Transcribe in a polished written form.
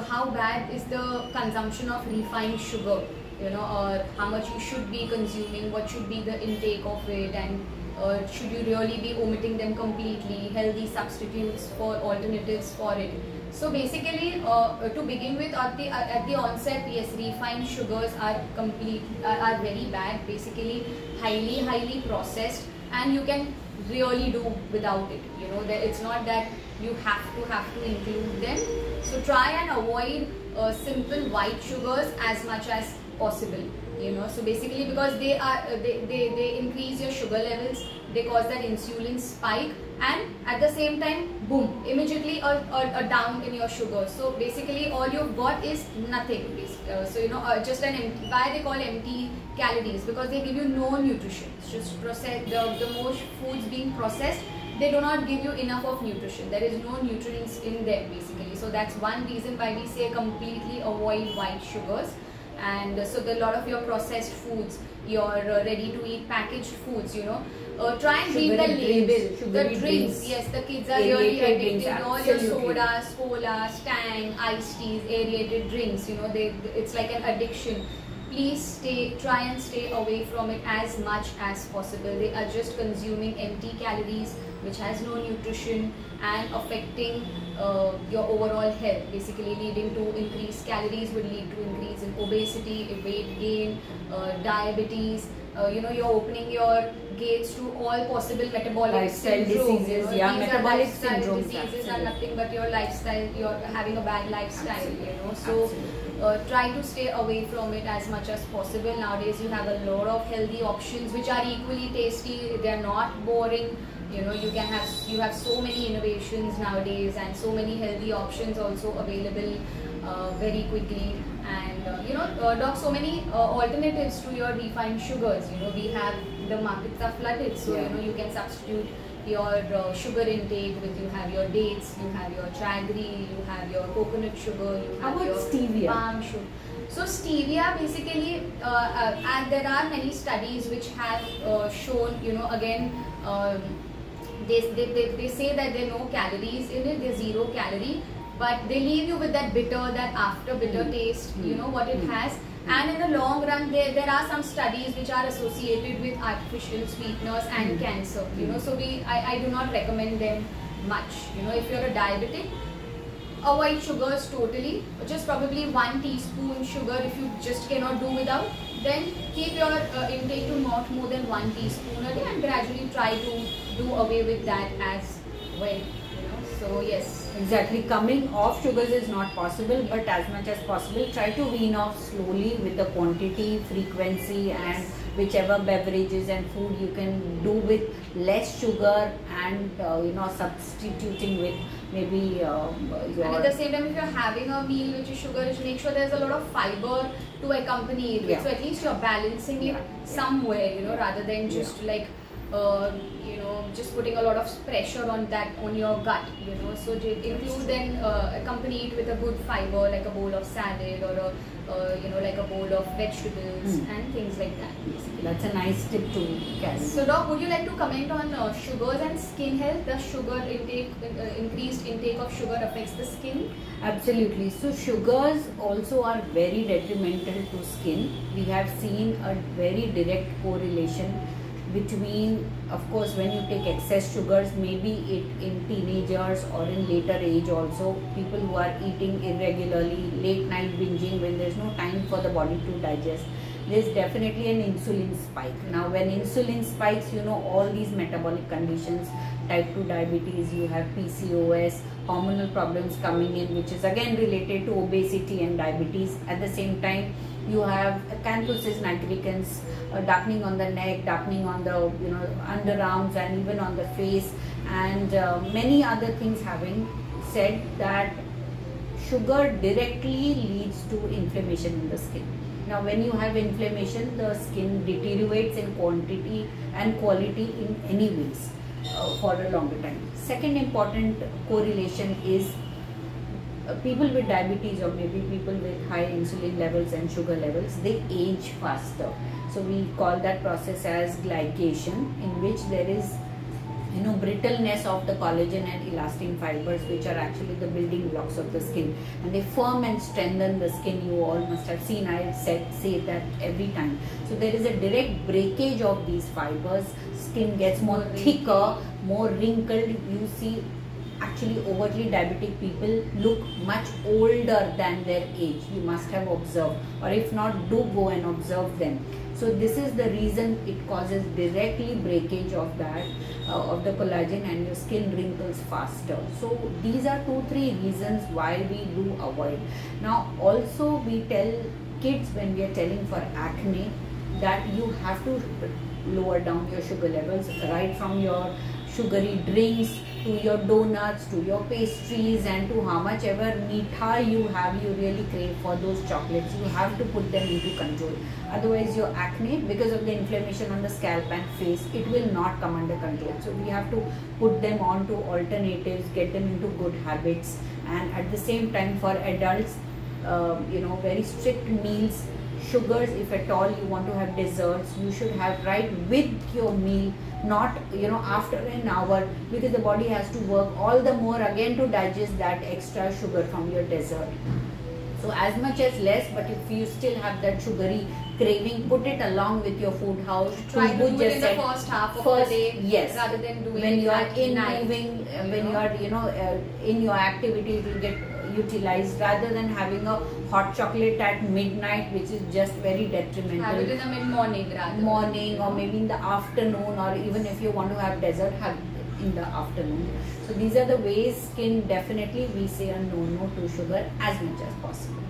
how bad is the consumption of refined sugar, or how much you should be consuming, what should be the intake of it, and should you really be omitting them completely, healthy substitutes for alternatives for it. So basically, to begin with, at the onset, yes, refined sugars are very bad. Basically, highly processed, and you can really do without it. It's not that you have to include them. So try and avoid simple white sugars as much as possible. So basically, because they increase your sugar levels, they cause that insulin spike, and at the same time, boom, immediately a down in your sugar. So basically, all you've got is nothing. Just an empty. Why they call empty calories? Because they give you no nutrition. It's just processed. The most foods being processed, they do not give you enough of nutrition. There is no nutrients in them basically. So that's one reason why we say completely avoid white sugars. And so a lot of your processed foods, your ready to eat packaged foods, try and read the label. The drinks, yes, the kids are really addicted. All your sodas, cola, Stang, iced teas, aerated drinks, it's like an addiction. Please try and stay away from it as much as possible. They are just consuming empty calories, which has no nutrition, and affecting your overall health, basically leading to increased calories, would lead to increase in obesity, weight gain, diabetes. You're opening your gates to all possible metabolic lifestyle syndromes. diseases. Metabolic syndromes. Diseases are nothing but your lifestyle. You're having a bad lifestyle. So try to stay away from it as much as possible. Nowadays, you have a lot of healthy options which are equally tasty. They're not boring. You have so many innovations nowadays, and so many healthy options also available very quickly. And doc, so many alternatives to your refined sugars. We have, the markets are flooded, so you can substitute your sugar intake with, you have your dates, you have your jaggery, you have your coconut sugar, you have your stevia? Palm sugar. So stevia, basically, and there are many studies which have shown, again, they say that there are no calories in it, there's 0 calorie, but they leave you with that that after bitter taste, what it has. And in the long run, there are some studies which are associated with artificial sweeteners and cancer, so I do not recommend them much. If you're a diabetic, avoid sugars totally, just probably 1 teaspoon sugar if you just cannot do without. Then keep your intake to not more than 1 teaspoon a day, and gradually try to do away with that as well. So yes. Exactly, coming off sugars is not possible, but as much as possible, try to wean off slowly with the quantity, frequency, and whichever beverages and food you can do with less sugar, and substituting with maybe and at the same time, if you're having a meal which is sugarish, make sure there's a lot of fiber to accompany it with. So at least you're balancing it somewhere, rather than just like just putting a lot of pressure on your gut, so include then accompany it with a good fiber, like a bowl of salad, or like a bowl of vegetables and things like that, basically. That's a nice tip to carry. So doc, would you like to comment on sugars and skin health? Does sugar intake, increased intake of sugar affects the skin? Absolutely. So sugars also are very detrimental to skin. We have seen a very direct correlation between, of course, when you take excess sugars, maybe it in teenagers or in later age also, people who are eating irregularly, late night binging when there's no time for the body to digest, there's definitely an insulin spike. Now when insulin spikes, all these metabolic conditions, type 2 diabetes, you have PCOS, hormonal problems coming in, which is again related to obesity and diabetes. At the same time, you have acanthosis nigricans, darkening on the neck, darkening on the underarms, and even on the face, and many other things. Having said that, sugar directly leads to inflammation in the skin. Now when you have inflammation, the skin deteriorates in quantity and quality in any ways for a longer time. Second important correlation is people with diabetes, or maybe people with high insulin levels and sugar levels, they age faster. So we call that process as glycation, in which there is brittleness of the collagen and elastin fibers, which are actually the building blocks of the skin, and they firm and strengthen the skin. You all must have seen, I say that every time. So there is a direct breakage of these fibers. Skin gets more thicker, more wrinkled. You see, actually overtly diabetic people look much older than their age. You must have observed, or if not, do go and observe them. So this is the reason it causes directly breakage of that of the collagen, and your skin wrinkles faster. So these are 2-3 reasons why we do avoid. Now also we tell kids, when we are telling for acne, that you have to lower down your sugar levels, right from your sugary drinks to your donuts to your pastries, and to how much ever meetha you have, you really crave for those chocolates. You have to put them into control. Otherwise your acne, because of the inflammation on the scalp and face, it will not come under control. So we have to put them on to alternatives, get them into good habits, and at the same time for adults, very strict meals. Sugars, if at all you want to have desserts, you should have right with your meal, not after an hour, because the body has to work all the more again to digest that extra sugar from your dessert. So as much as less, but if you still have that sugary craving, put it along with your food. How try to do it in the first half of the day, yes, rather than doing when it you are at night. when you are in your activity, it will get utilized, rather than having a hot chocolate at midnight, which is just very detrimental. Have it in the mid-morning rather. Morning, or maybe in the afternoon, or even if you want to have dessert, have it in the afternoon. So these are the ways skin, definitely we say a no to sugar as much as possible.